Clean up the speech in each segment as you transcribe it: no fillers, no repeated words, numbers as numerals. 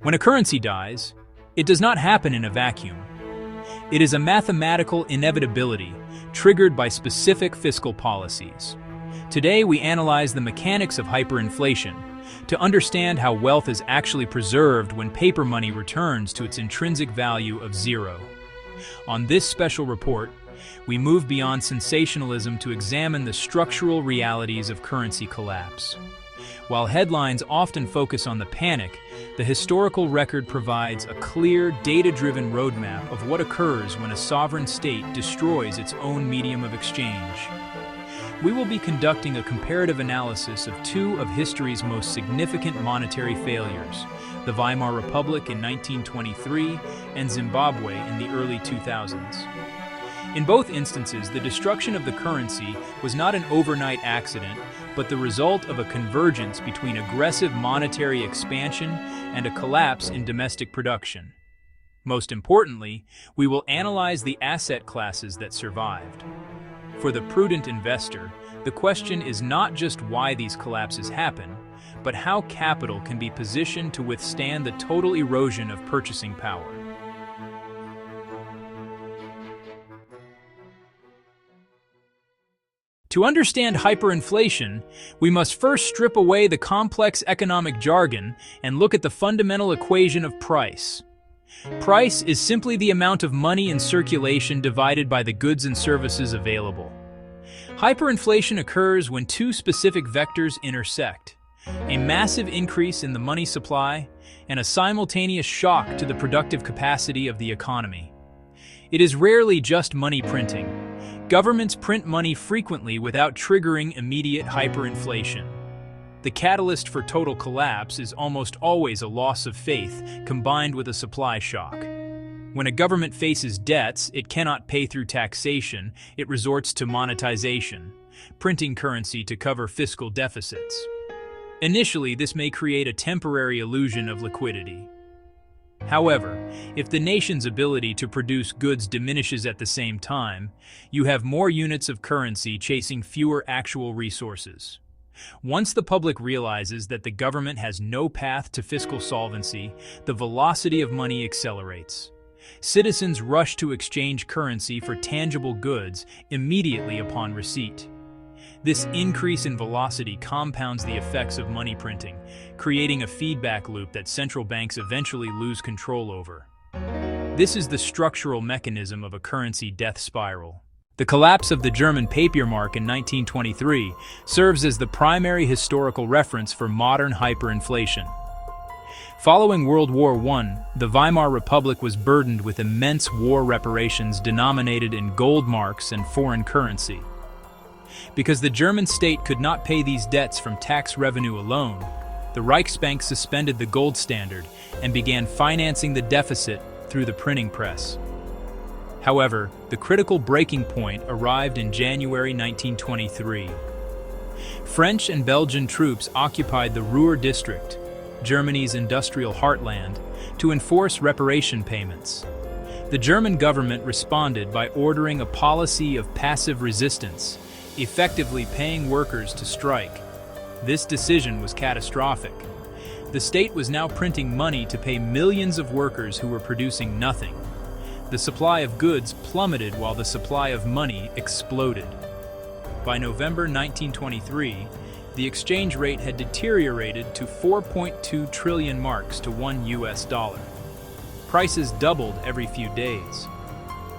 When a currency dies, it does not happen in a vacuum. It is a mathematical inevitability triggered by specific fiscal policies. Today, we analyze the mechanics of hyperinflation to understand how wealth is actually preserved when paper money returns to its intrinsic value of zero. On this special report, we move beyond sensationalism to examine the structural realities of currency collapse. While headlines often focus on the panic, the historical record provides a clear, data-driven roadmap of what occurs when a sovereign state destroys its own medium of exchange. We will be conducting a comparative analysis of two of history's most significant monetary failures, the Weimar Republic in 1923 and Zimbabwe in the early 2000s. In both instances, the destruction of the currency was not an overnight accident, but the result of a convergence between aggressive monetary expansion and a collapse in domestic production. Most importantly, we will analyze the asset classes that survived. For the prudent investor, the question is not just why these collapses happen, but how capital can be positioned to withstand the total erosion of purchasing power. To understand hyperinflation, we must first strip away the complex economic jargon and look at the fundamental equation of price. Price is simply the amount of money in circulation divided by the goods and services available. Hyperinflation occurs when two specific vectors intersect: a massive increase in the money supply and a simultaneous shock to the productive capacity of the economy. It is rarely just money printing. Governments print money frequently without triggering immediate hyperinflation. The catalyst for total collapse is almost always a loss of faith combined with a supply shock. When a government faces debts it cannot pay through taxation, it resorts to monetization, printing currency to cover fiscal deficits. Initially, this may create a temporary illusion of liquidity. However, if the nation's ability to produce goods diminishes at the same time, you have more units of currency chasing fewer actual resources. Once the public realizes that the government has no path to fiscal solvency, the velocity of money accelerates. Citizens rush to exchange currency for tangible goods immediately upon receipt. This increase in velocity compounds the effects of money printing, creating a feedback loop that central banks eventually lose control over. This is the structural mechanism of a currency death spiral. The collapse of the German Papiermark in 1923 serves as the primary historical reference for modern hyperinflation. Following World War I, the Weimar Republic was burdened with immense war reparations denominated in gold marks and foreign currency. Because the German state could not pay these debts from tax revenue alone, the Reichsbank suspended the gold standard and began financing the deficit through the printing press. However, the critical breaking point arrived in January 1923. French and Belgian troops occupied the Ruhr district, Germany's industrial heartland, to enforce reparation payments. The German government responded by ordering a policy of passive resistance, effectively paying workers to strike. This decision was catastrophic. The state was now printing money to pay millions of workers who were producing nothing. The supply of goods plummeted while the supply of money exploded. By November 1923, the exchange rate had deteriorated to 4.2 trillion marks to $1. Prices doubled every few days.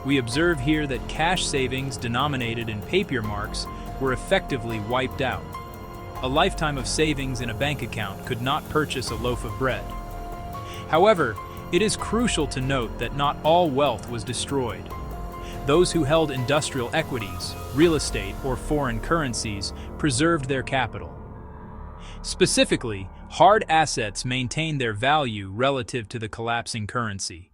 We observe here that cash savings denominated in papier marks were effectively wiped out. A lifetime of savings in a bank account could not purchase a loaf of bread. However, it is crucial to note that not all wealth was destroyed. Those who held industrial equities, real estate, or foreign currencies preserved their capital. Specifically, hard assets maintained their value relative to the collapsing currency.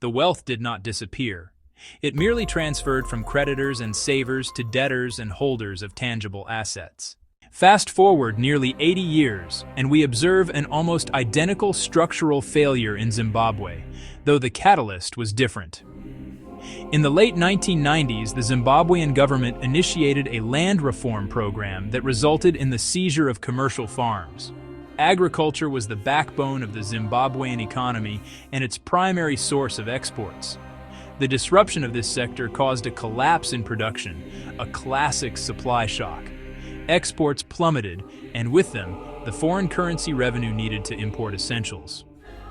The wealth did not disappear. It merely transferred from creditors and savers to debtors and holders of tangible assets. Fast forward nearly 80 years, and we observe an almost identical structural failure in Zimbabwe, though the catalyst was different. In the late 1990s, the Zimbabwean government initiated a land reform program that resulted in the seizure of commercial farms. Agriculture was the backbone of the Zimbabwean economy and its primary source of exports. The disruption of this sector caused a collapse in production, a classic supply shock. Exports plummeted, and with them, the foreign currency revenue needed to import essentials.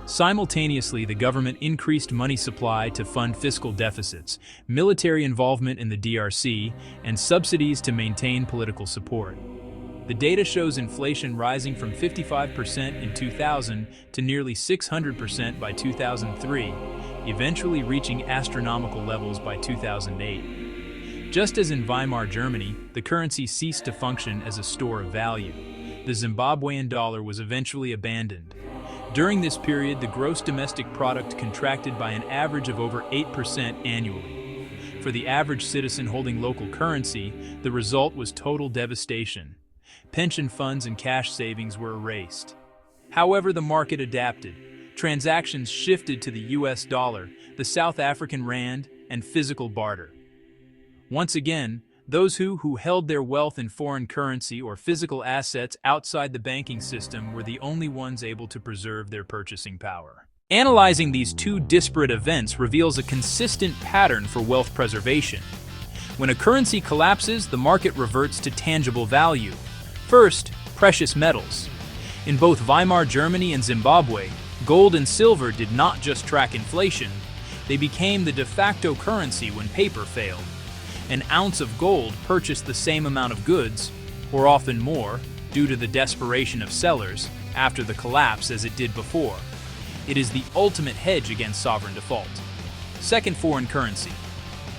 Simultaneously, the government increased money supply to fund fiscal deficits, military involvement in the DRC, and subsidies to maintain political support. The data shows inflation rising from 55% in 2000 to nearly 600% by 2003, eventually reaching astronomical levels by 2008. Just as in Weimar Germany, the currency ceased to function as a store of value. The Zimbabwean dollar was eventually abandoned. During this period, the gross domestic product contracted by an average of over 8% annually. For the average citizen holding local currency, the result was total devastation. Pension funds and cash savings were erased. However, the market adapted. Transactions shifted to the US dollar, the South African rand, and physical barter. Once again, those who held their wealth in foreign currency or physical assets outside the banking system were the only ones able to preserve their purchasing power. Analyzing these two disparate events reveals a consistent pattern for wealth preservation. When a currency collapses, the market reverts to tangible value. First, precious metals. In both Weimar Germany and Zimbabwe, gold and silver did not just track inflation, they became the de facto currency when paper failed. An ounce of gold purchased the same amount of goods, or often more, due to the desperation of sellers after the collapse as it did before. It is the ultimate hedge against sovereign default. Second, foreign currency.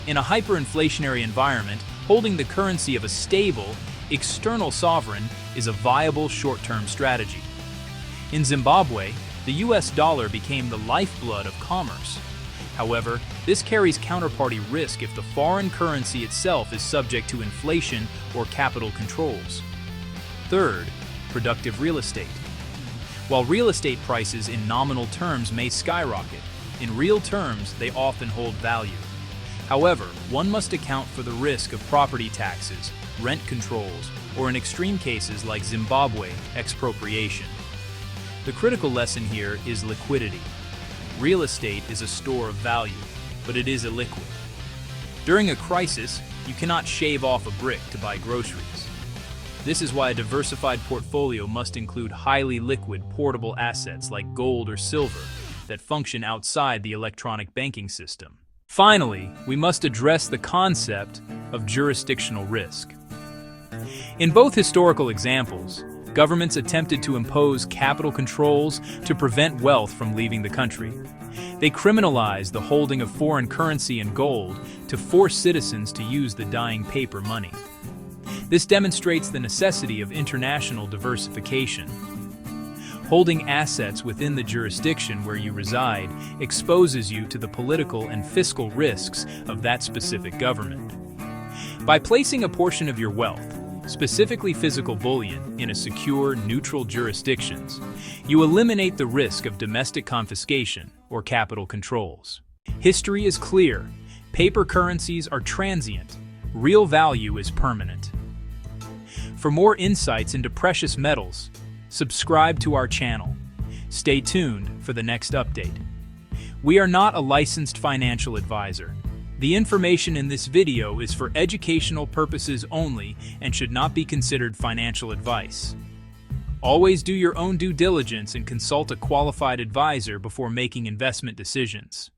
In a hyperinflationary environment, holding the currency of a stable, external sovereign is a viable short-term strategy. In Zimbabwe, the US dollar became the lifeblood of commerce. However, this carries counterparty risk if the foreign currency itself is subject to inflation or capital controls. Third, productive real estate. While real estate prices in nominal terms may skyrocket, in real terms they often hold value. However, one must account for the risk of property taxes, rent controls, or in extreme cases like Zimbabwe, expropriation. The critical lesson here is liquidity. Real estate is a store of value, but it is illiquid. During a crisis, you cannot shave off a brick to buy groceries. This is why a diversified portfolio must include highly liquid, portable assets like gold or silver that function outside the electronic banking system. Finally, we must address the concept of jurisdictional risk. In both historical examples, governments attempted to impose capital controls to prevent wealth from leaving the country. They criminalized the holding of foreign currency and gold to force citizens to use the dying paper money. This demonstrates the necessity of international diversification. Holding assets within the jurisdiction where you reside exposes you to the political and fiscal risks of that specific government. By placing a portion of your wealth, specifically physical bullion, in a secure, neutral jurisdictions, you eliminate the risk of domestic confiscation or capital controls. History is clear. Paper currencies are transient. Real value is permanent. For more insights into precious metals, subscribe to our channel. Stay tuned for the next update. We are not a licensed financial advisor. The information in this video is for educational purposes only and should not be considered financial advice. Always do your own due diligence and consult a qualified advisor before making investment decisions.